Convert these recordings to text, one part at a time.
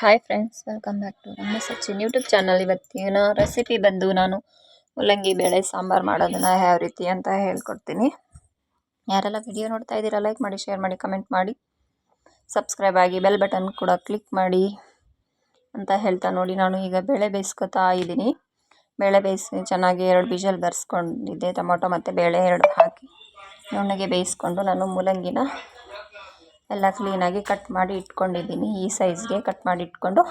Hi friends, welcome back to ನಮ್ಮ Sachin YouTube channel. ಇವತ್ತಿನ recipe ಬಂದು ನಾನು ಮೂಲಂಗಿ ಬೇಳೆ ಸಾಂಬಾರು ಮಾಡೋದನ್ನು ಯಾವ ರೀತಿ ಅಂತ ಹೇಳ್ಕೊಡ್ತೀನಿ. ಯಾರೆಲ್ಲ ವಿಡಿಯೋ ನೋಡ್ತಾ ಇದ್ದೀರಾ ಲೈಕ್ ಮಾಡಿ, ಶೇರ್ ಮಾಡಿ, ಕಮೆಂಟ್ ಮಾಡಿ, ಸಬ್ಸ್ಕ್ರೈಬ್ ಆಗಿ, ಬೆಲ್ ಬಟನ್ ಕೂಡ ಕ್ಲಿಕ್ ಮಾಡಿ ಅಂತ ಹೇಳ್ತಾ ನೋಡಿ. ನಾನು ಈಗ ಬೇಳೆ ಬೇಯಿಸ್ಕೊತಾ ಇದ್ದೀನಿ. ಬೇಳೆ ಬೇಯಿಸಿ ಚೆನ್ನಾಗಿ 2 ವಿಷಲ್ ಬರ್ಸ್ಕೊಂಡಿದ್ದೆ. ಟೊಮೊಟೊ ಮತ್ತು ಬೇಳೆ 2 ಹಾಕಿ ನುಣ್ಣಗೆ ಬೇಯಿಸ್ಕೊಂಡು ನಾನು ಮೂಲಂಗಿನ ಎಲ್ಲ ಕ್ಲೀನಾಗಿ ಕಟ್ ಮಾಡಿ ಇಟ್ಕೊಂಡಿದ್ದೀನಿ. ಈ ಸೈಜ್ಗೆ ಕಟ್ ಮಾಡಿ ಇಟ್ಕೊಂಡು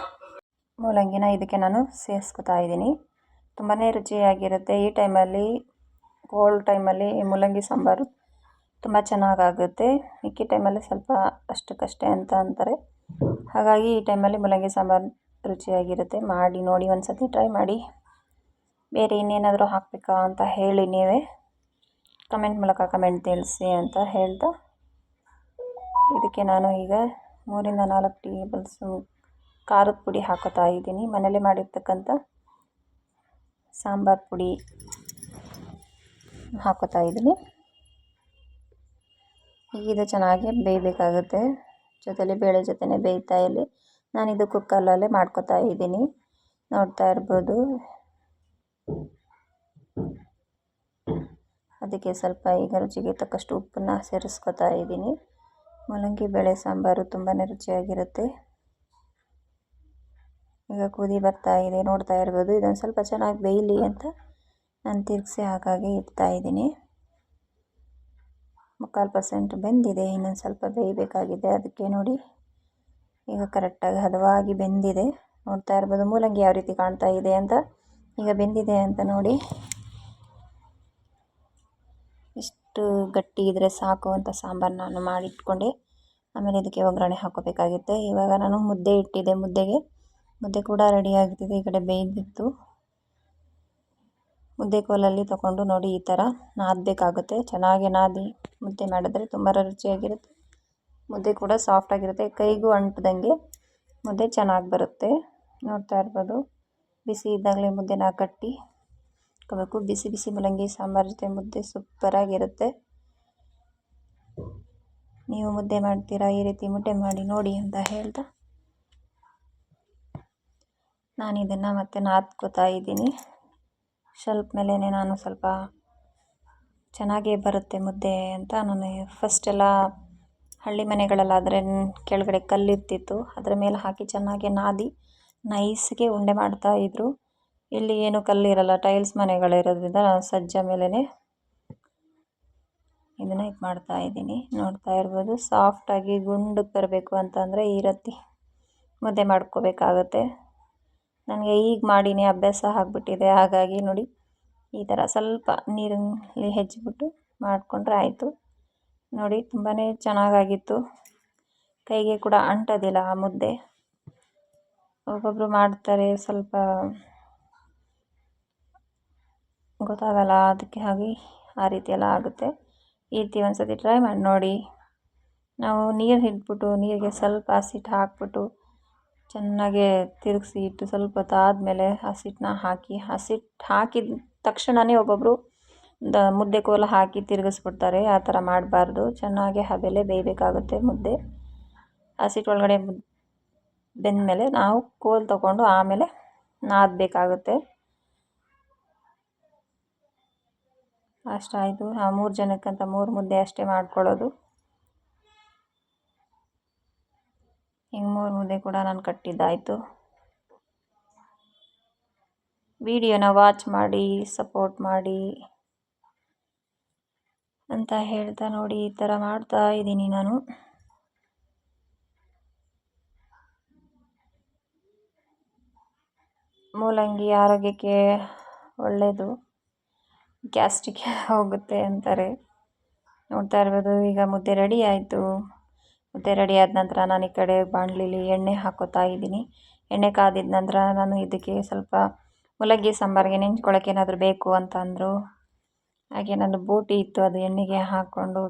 ಮೂಲಂಗಿನ ಇದಕ್ಕೆ ನಾನು ಸೇರಿಸ್ಕೊತಾ ಇದ್ದೀನಿ. ತುಂಬಾ ರುಚಿಯಾಗಿರುತ್ತೆ. ಈ ಟೈಮಲ್ಲಿ, ಕೋಲ್ಡ್ ಟೈಮಲ್ಲಿ ಮೂಲಂಗಿ ಸಾಂಬಾರು ತುಂಬ ಚೆನ್ನಾಗಾಗುತ್ತೆ. ಮಿಕ್ಕಿ ಟೈಮಲ್ಲಿ ಸ್ವಲ್ಪ ಅಷ್ಟಕ್ಕಷ್ಟೇ ಅಂತ ಅಂತಾರೆ. ಹಾಗಾಗಿ ಈ ಟೈಮಲ್ಲಿ ಮೂಲಂಗಿ ಸಾಂಬಾರು ರುಚಿಯಾಗಿರುತ್ತೆ. ಮಾಡಿ ನೋಡಿ, ಒಂದು ಸತಿ ಟ್ರೈ ಮಾಡಿ. ಬೇರೆ ಇನ್ನೇನಾದರೂ ಹಾಕಬೇಕಾ ಅಂತ ಹೇಳಿ, ನೀವೇ ಕಮೆಂಟ್ ಮೂಲಕ ಕಮೆಂಟ್ ತಿಳಿಸಿ ಅಂತ ಹೇಳ್ತಾ, ಇದಕ್ಕೆ ನಾನು ಈಗ 3 ರಿಂದ 4 ಟೇಬಲ್ ಸ್ಪೂನ್ ಖಾರದ ಪುಡಿ ಹಾಕೋತಾ ಇದ್ದೀನಿ. ಮನೇಲಿ ಮಾಡಿರ್ತಕ್ಕಂಥ ಸಾಂಬಾರು ಪುಡಿ ಹಾಕೋತಾ ಇದ್ದೀನಿ. ಈಗ ಇದು ಚೆನ್ನಾಗಿ ಬೇಯಬೇಕಾಗುತ್ತೆ. ಜೊತೆಲಿ ಬೇಳೆ ಜೊತೆನೇ ಬೇಯ್ತಾ ಇಲ್ಲಿ ನಾನಿದು ಕುಕ್ಕರಲ್ಲೇ ಮಾಡ್ಕೋತಾ ಇದ್ದೀನಿ. ನೋಡ್ತಾ ಇರ್ಬೋದು. ಅದಕ್ಕೆ ಸ್ವಲ್ಪ ಈಗ ರುಚಿಗೆ ತಕ್ಕಷ್ಟು ಉಪ್ಪನ್ನು ಸೇರಿಸ್ಕೊತಾ ಇದ್ದೀನಿ. ಮೂಲಂಗಿ ಬೇಳೆ ಸಾಂಬಾರು ತುಂಬಾ ರುಚಿಯಾಗಿರುತ್ತೆ. ಈಗ ಕುದಿ ಬರ್ತಾ ಇದೆ, ನೋಡ್ತಾ ಇರ್ಬೋದು. ಇದೊಂದು ಸ್ವಲ್ಪ ಚೆನ್ನಾಗಿ ಬೇಯಲಿ ಅಂತ ನಾನು ತಿರುಗಿಸಿ ಹಾಗಾಗಿ ಇಡ್ತಾ ಇದ್ದೀನಿ. 3/4% ಬೆಂದಿದೆ, ಇನ್ನೊಂದು ಸ್ವಲ್ಪ ಬೇಯಬೇಕಾಗಿದೆ. ಅದಕ್ಕೆ ನೋಡಿ, ಈಗ ಕರೆಕ್ಟಾಗಿ ಹದವಾಗಿ ಬೆಂದಿದೆ. ನೋಡ್ತಾ ಇರ್ಬೋದು ಮೂಲಂಗಿ ಯಾವ ರೀತಿ ಕಾಣ್ತಾ ಇದೆ ಅಂತ. ಈಗ ಬೆಂದಿದೆ ಅಂತ ನೋಡಿ. ಇಷ್ಟು ಗಟ್ಟಿ ಇದ್ದರೆ ಸಾಕು ಅಂತ ಸಾಂಬಾರು ನಾನು ಮಾಡಿಟ್ಕೊಂಡೆ. ಆಮೇಲೆ ಇದಕ್ಕೆ ಒಗ್ಗರಣೆ ಹಾಕೋಬೇಕಾಗುತ್ತೆ. ಇವಾಗ ನಾನು ಮುದ್ದೆ ಇಟ್ಟಿದ್ದೆ. ಮುದ್ದೆ ಕೂಡ ರೆಡಿ ಆಗ್ತಿದೆ. ಈ ಕಡೆ ಬೇಯ್ದಿತ್ತು. ಮುದ್ದೆ ಕೋಲಲ್ಲಿ ತೊಗೊಂಡು ನೋಡಿ ಈ ಥರ ನಾದಬೇಕಾಗುತ್ತೆ. ಚೆನ್ನಾಗಿ ನಾದಿ ಮುದ್ದೆ ಮಾಡಿದ್ರೆ ತುಂಬ ರುಚಿಯಾಗಿರುತ್ತೆ. ಮುದ್ದೆ ಕೂಡ ಸಾಫ್ಟಾಗಿರುತ್ತೆ. ಕೈಗೂ ಅಂಟ್ದಂಗೆ ಮುದ್ದೆ ಚೆನ್ನಾಗಿ ಬರುತ್ತೆ. ನೋಡ್ತಾ ಇರ್ಬೋದು. ಬಿಸಿ ಇದ್ದಾಗಲೇ ಮುದ್ದೆನ ಕಟ್ಟಿ ಇಟ್ಕೋಬೇಕು. ಬಿಸಿ ಬಿಸಿ ಮೂಲಂಗಿ ಸಾಂಬಾರು ಜೊತೆ ಮುದ್ದೆ ಸೂಪರಾಗಿರುತ್ತೆ. ನೀವು ಮುದ್ದೆ ಮಾಡ್ತೀರಾ? ಈ ರೀತಿ ಮುದ್ದೆ ಮಾಡಿ ನೋಡಿ ಅಂತ ಹೇಳ್ತಾ, ನಾನು ಇದನ್ನು ಮತ್ತೆ ನಾದ್ಕೋತಾ ಇದ್ದೀನಿ. ಸ್ವಲ್ಪ ಮೇಲೇ ನಾನು ಸ್ವಲ್ಪ ಚೆನ್ನಾಗೇ ಬರುತ್ತೆ ಮುದ್ದೆ ಅಂತ. ನಾನು ಫಸ್ಟೆಲ್ಲ ಹಳ್ಳಿ ಮನೆಗಳಲ್ಲಾದರೆ ಕೆಳಗಡೆ ಕಲ್ಲಿರ್ತಿತ್ತು, ಅದರ ಮೇಲೆ ಹಾಕಿ ಚೆನ್ನಾಗಿ ನಾದಿ ನೈಸ್ಗೆ ಉಂಡೆ ಮಾಡ್ತಾಯಿದ್ರು. ಇಲ್ಲಿ ಏನು ಕಲ್ಲಿರಲ್ಲ, ಟೈಲ್ಸ್ ಮನೆಗಳಿರೋದ್ರಿಂದ ನಾನು ಸಜ್ಜ ಮೇಲೇ ಇದನ್ನು ಇದು ಮಾಡ್ತಾ ಇದ್ದೀನಿ. ನೋಡ್ತಾ ಇರ್ಬೋದು. ಸಾಫ್ಟಾಗಿ ಗುಂಡಕ್ಕೆ ಬರಬೇಕು ಅಂತಂದರೆ ಈ ರೀತಿ ಮುದ್ದೆ ಮಾಡ್ಕೋಬೇಕಾಗತ್ತೆ. ನನಗೆ ಈಗ ಮಾಡಿನೇ ಅಭ್ಯಾಸ ಆಗಿಬಿಟ್ಟಿದೆ. ಹಾಗಾಗಿ ನೋಡಿ, ಈ ಥರ ಸ್ವಲ್ಪ ನೀರಲ್ಲಿ ಹೆಚ್ಚಿಬಿಟ್ಟು ಮಾಡಿಕೊಂಡ್ರೆ ಆಯಿತು. ನೋಡಿ, ತುಂಬಾ ಚೆನ್ನಾಗಾಗಿತ್ತು. ಕೈಗೆ ಕೂಡ ಅಂಟೋದಿಲ್ಲ ಆ ಮುದ್ದೆ. ಒಬ್ಬೊಬ್ಬರು ಮಾಡ್ತಾರೆ, ಸ್ವಲ್ಪ ಗೊತ್ತಾಗಲ್ಲ, ಅದಕ್ಕೆ ಹಾಗೆ ಆ ರೀತಿ ಎಲ್ಲ ಆಗುತ್ತೆ. ಈ ರೀತಿ ಒಂದು ಸತಿ ಟ್ರೈ ಮಾಡಿ ನೋಡಿ. ನಾವು ನೀರು ಇಟ್ಬಿಟ್ಟು ನೀರಿಗೆ ಸ್ವಲ್ಪ ಹಸಿಟ್ಟು ಹಾಕ್ಬಿಟ್ಟು ಚೆನ್ನಾಗೆ ತಿರುಗಿಸಿ ಇಟ್ಟು ಸ್ವಲ್ಪ ಹೊತ್ತು ಆದಮೇಲೆ ಹಸಿಟ್ಟನ್ನ ಹಾಕಿ, ಹಸಿಟ್ಟು ಹಾಕಿದ ತಕ್ಷಣವೇ ಒಬ್ಬೊಬ್ಬರು ಮುದ್ದೆ ಕೋಲು ಹಾಕಿ ತಿರುಗಿಸ್ಬಿಡ್ತಾರೆ. ಆ ಥರ ಮಾಡಬಾರ್ದು. ಚೆನ್ನಾಗಿ ಹಬೆಲೆ ಬೇಯಬೇಕಾಗುತ್ತೆ ಮುದ್ದೆ. ಹಸಿಟ್ಟು ಒಳಗಡೆ ಬೆಂದಮೇಲೆ ನಾವು ಕೋಲು ತೊಗೊಂಡು ಆಮೇಲೆ ನಾದಬೇಕಾಗುತ್ತೆ. ಅಷ್ಟಾಯಿತು. 3 ಜನಕ್ಕಂತ 3 ಮುದ್ದೆ ಅಷ್ಟೇ ಮಾಡ್ಕೊಳ್ಳೋದು. ಹಿಂಗೆ 3 ಮುದ್ದೆ ಕೂಡ ನಾನು ಕಟ್ಟಿದ್ದಾಯಿತು. ವಿಡಿಯೋನ ವಾಚ್ ಮಾಡಿ, ಸಪೋರ್ಟ್ ಮಾಡಿ ಅಂತ ಹೇಳ್ತಾ ನೋಡಿ, ಈ ಥರ ಮಾಡ್ತಾ ಇದ್ದೀನಿ ನಾನು. ಮೂಲಂಗಿ ಆರೋಗ್ಯಕ್ಕೆ ಒಳ್ಳೆಯದು, ಗ್ಯಾಸ್ಟ್ರಿಕ್ ಹೋಗುತ್ತೆ ಅಂತಾರೆ. ನೋಡ್ತಾ ಇರ್ಬೋದು. ಈಗ ಮುದ್ದೆ ರೆಡಿ ಆಯಿತು. ಮುದ್ದೆ ರೆಡಿ ಆದ ನಂತರ ನಾನು ಈ ಕಡೆ ಬಾಣಲಿಲಿ ಎಣ್ಣೆ ಹಾಕೋತಾ ಇದ್ದೀನಿ. ಎಣ್ಣೆ ಕಾದಿದ ನಂತರ ನಾನು ಇದಕ್ಕೆ ಸ್ವಲ್ಪ ಮೂಲಂಗಿ ಸಾಂಬಾರಿಗೆ ನೆಂಚ್ಕೊಳ್ಳೋಕೆ ಏನಾದರೂ ಬೇಕು ಅಂತ ಅಂದರು. ಹಾಗೆ ನಾನು ಬೋಟಿ ಇತ್ತು, ಅದು ಎಣ್ಣೆಗೆ ಹಾಕ್ಕೊಂಡು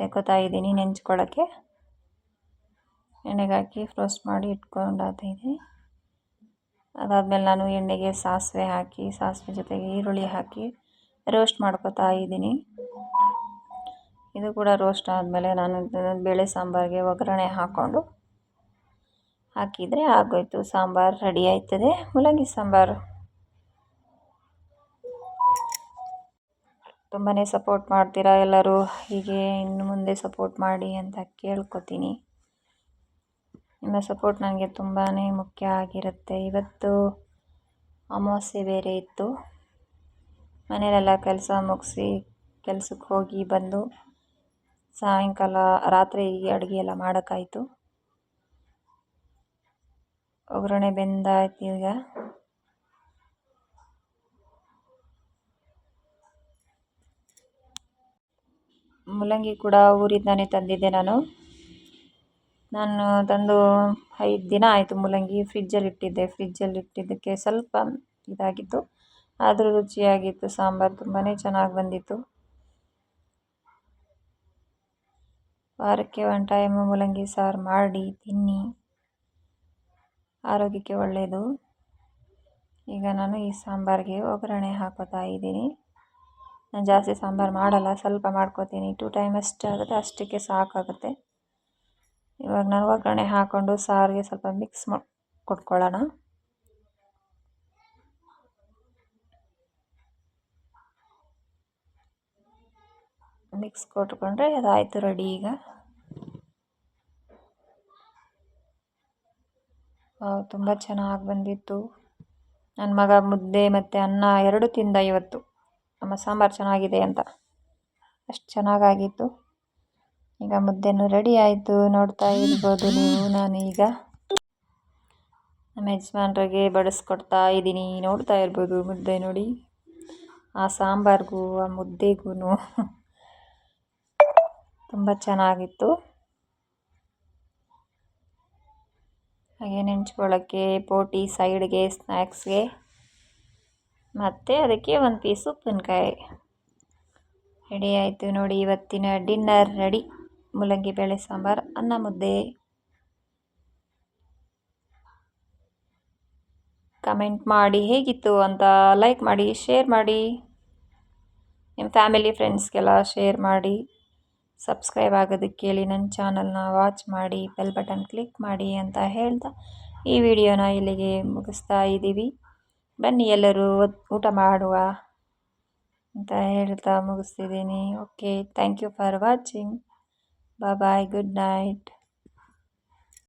ತೆಕ್ಕೋತಾ ಇದ್ದೀನಿ ನೆಂಚ್ಕೊಳ್ಳೋಕ್ಕೆ. ಎಣ್ಣೆಗೆ ಹಾಕಿ ರೋಸ್ಟ್ ಮಾಡಿ ಇಟ್ಕೊಂಡಾತೀನಿ. ಅದಾದಮೇಲೆ ನಾನು ಎಣ್ಣೆಗೆ ಸಾಸಿವೆ ಹಾಕಿ, ಸಾಸಿವೆ ಜೊತೆಗೆ ಈರುಳ್ಳಿ ಹಾಕಿ ರೋಸ್ಟ್ ಮಾಡ್ಕೋತಾ ಇದ್ದೀನಿ. ಇದು ಕೂಡ ರೋಸ್ಟ್ ಆದಮೇಲೆ ನಾನು ಬೇಳೆ ಸಾಂಬಾರಿಗೆ ಒಗ್ಗರಣೆ ಹಾಕ್ಕೊಂಡು ಹಾಕಿದರೆ ಆಗೋಯ್ತು, ಸಾಂಬಾರು ರೆಡಿ ಆಯ್ತದೆ, ಮೂಲಂಗಿ ಸಾಂಬಾರು. ತುಂಬಾ ಸಪೋರ್ಟ್ ಮಾಡ್ತೀರಾ ಎಲ್ಲರೂ, ಹೀಗೆ ಇನ್ನು ಮುಂದೆ ಸಪೋರ್ಟ್ ಮಾಡಿ ಅಂತ ಕೇಳ್ಕೊತೀನಿ. ನಿಮ್ಮ ಸಪೋರ್ಟ್ ನನಗೆ ತುಂಬಾ ಮುಖ್ಯ ಆಗಿರುತ್ತೆ. ಇವತ್ತು ಅಮಾವಾಸ್ಯೆ ಬೇರೆ ಇತ್ತು, ಮನೆಯಲ್ಲೆಲ್ಲ ಕೆಲಸ ಮುಗಿಸಿ ಕೆಲ್ಸಕ್ಕೆ ಹೋಗಿ ಬಂದು ಸಾಯಂಕಾಲ ರಾತ್ರಿ ಅಡುಗೆ ಎಲ್ಲ ಮಾಡೋಕ್ಕಾಯಿತು. ಒಗ್ಗರಣೆ ಬೆಂದಾಯ್ತು. ಈಗ ಮೂಲಂಗಿ ಕೂಡ ಊರಿಂದಾನೇ ತಂದಿದ್ದೆ ನಾನು ತಂದು 5 ದಿನ ಆಯಿತು. ಮೂಲಂಗಿ ಫ್ರಿಜ್ಜಲ್ಲಿ ಇಟ್ಟಿದ್ದಕ್ಕೆ ಸ್ವಲ್ಪ ಇದಾಗಿತ್ತು, ಆದರೂ ರುಚಿಯಾಗಿತ್ತು. ಸಾಂಬಾರು ತುಂಬಾ ಚೆನ್ನಾಗಿ ಬಂದಿತ್ತು. ವಾರಕ್ಕೆ 1 ಟೈಮ್ ಮೂಲಂಗಿ ಸಾರು ಮಾಡಿ ತಿನ್ನಿ, ಆರೋಗ್ಯಕ್ಕೆ ಒಳ್ಳೆಯದು. ಈಗ ನಾನು ಈ ಸಾಂಬಾರಿಗೆ ಒಗ್ಗರಣೆ ಹಾಕೋತಾ ಇದ್ದೀನಿ. ನಾನು ಜಾಸ್ತಿ ಸಾಂಬಾರು ಮಾಡಲ್ಲ, ಸ್ವಲ್ಪ ಮಾಡ್ಕೋತೀನಿ. 2 ಟೈಮ್ ಎಷ್ಟಾಗುತ್ತೆ ಅಷ್ಟಕ್ಕೆ ಸಾಕಾಗುತ್ತೆ. ಇವಾಗ ನಾನು ಒಗ್ಗರಣೆ ಹಾಕ್ಕೊಂಡು ಸಾರಿಗೆ ಸ್ವಲ್ಪ ಮಿಕ್ಸ್ ಕೊಟ್ಕೊಳ್ಳೋಣ. ಮಿಕ್ಸ್ ಕೊಟ್ಕೊಂಡ್ರೆ ಅದಾಯಿತು, ರೆಡಿ. ಈಗ ತುಂಬ ಚೆನ್ನಾಗಿ ಬಂದಿತ್ತು. ನನ್ನ ಮಗ ಮುದ್ದೆ ಮತ್ತು ಅನ್ನ 2 ತಿಂದ ಇವತ್ತು, ನಮ್ಮ ಸಾಂಬಾರು ಚೆನ್ನಾಗಿದೆ ಅಂತ. ಅಷ್ಟು ಚೆನ್ನಾಗಾಗಿತ್ತು. ಈಗ ಮುದ್ದೆನೂ ರೆಡಿ ಆಯಿತು, ನೋಡ್ತಾ ಇರ್ಬೋದು ನೀವು. ನಾನೀಗ ನಮ್ಮ ಯಜಮಾನ್ರಿಗೆ ಬಡಿಸ್ಕೊಡ್ತಾ ಇದ್ದೀನಿ, ನೋಡ್ತಾ ಇರ್ಬೋದು. ಮುದ್ದೆ ನೋಡಿ, ಆ ಸಾಂಬಾರಿಗೂ ಆ ಮುದ್ದೆಗೂ ತುಂಬ ಚೆನ್ನಾಗಿತ್ತು. ಹಾಗೆ ನೆಂಚ್ಕೊಳ್ಳೋಕ್ಕೆ ಪೋಟಿ ಸೈಡ್ಗೆ ಸ್ನ್ಯಾಕ್ಸ್ಗೆ, ಮತ್ತು ಅದಕ್ಕೆ 1 ಪೀಸ್ ಉಪ್ಪಿನಕಾಯಿ ರೆಡಿ ಆಯಿತು ನೋಡಿ. ಇವತ್ತಿನ ಡಿನ್ನರ್ ರೆಡಿ, ಮೂಲಂಗಿ ಬೇಳೆ ಸಾಂಬಾರು, ಅನ್ನ, ಮುದ್ದೆ. ಕಮೆಂಟ್ ಮಾಡಿ ಹೇಗಿತ್ತು ಅಂತ, ಲೈಕ್ ಮಾಡಿ, ಶೇರ್ ಮಾಡಿ, ನಿಮ್ಮ ಫ್ಯಾಮಿಲಿ ಫ್ರೆಂಡ್ಸ್ಗೆಲ್ಲ ಶೇರ್ ಮಾಡಿ. ಸಬ್ಸ್ಕ್ರೈಬ್ ಆಗೋದಕ್ಕೆ ಹೇಳಿ, ನನ್ನ ಚಾನಲ್ನ ವಾಚ್ ಮಾಡಿ, ಬೆಲ್ ಬಟನ್ ಕ್ಲಿಕ್ ಮಾಡಿ ಅಂತ ಹೇಳ್ತಾ ಈ ವಿಡಿಯೋನ ಇಲ್ಲಿಗೆ ಮುಗಿಸ್ತಾ ಇದ್ದೀವಿ. ಬನ್ನಿ ಎಲ್ಲರೂ ಊಟ ಮಾಡುವ ಅಂತ ಹೇಳ್ತಾ ಮುಗಿಸ್ತಿದ್ದೀನಿ. Okay, thank you for watching. Bye, good night.